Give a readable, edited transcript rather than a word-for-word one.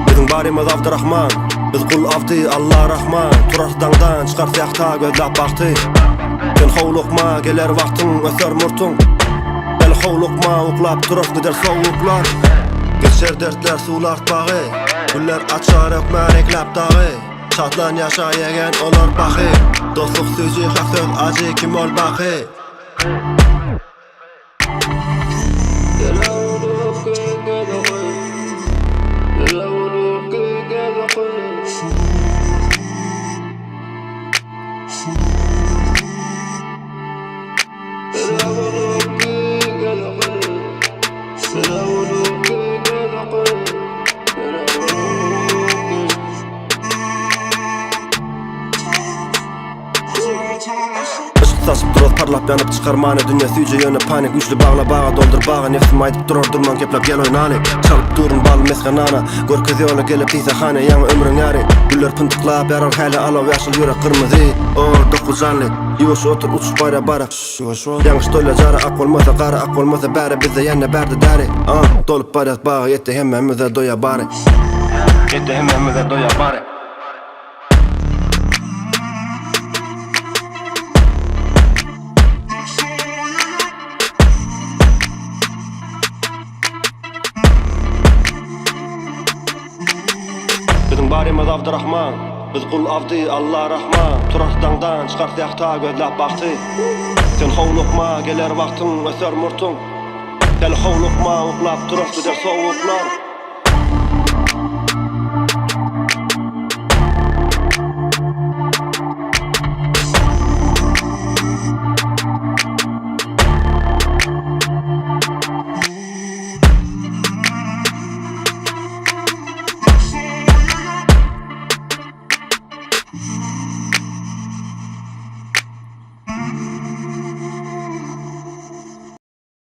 Bizim barimiz Abdurrahman, biz kul avdi Allah Rahman. Turar dağdan çıkar siyakta gözlap baktı. Sen hovlukma geler vaktın öser murtun. Bel hovlukma uklap durar gider soğuklar. Geçer dertler sular bağı, güller açar ökmen eklap dağı. Şatlan yaşa yegen olar bakı. Dostluk sözü hak söz acı kim ol bakı. Işık saçıp durar parlap yanıp çıkar mani. Dünya süyce yöne panik güçlü bağla bağa doldur bağa. Nefsim aydıp durar durman keplap gel oynani. Çalıp durun bal meskanana. Görkez yolu gelip tiyse hane yanı ömrün yari. Güller pıntıklap yarar hele alav yaşıl yürek kırmızı. Dokuz canlı yuvuş otur uçuş bayra bara. Yanlış doyla cara ak olmasa kara ak olmasa bari bize yanne berdi dari. Dolup barat bağa yetti hemmemize doya bari. Yetti hemmemize doya bari. Bizim barimiz Abdurrahman, biz kul avdi Allah Rahman. Turar dağdan çıkar siyakta gözlap baktı. Sen hovlukma geler vaktın öser murtun. Gel hovlukma uklap durar gider soğuklar.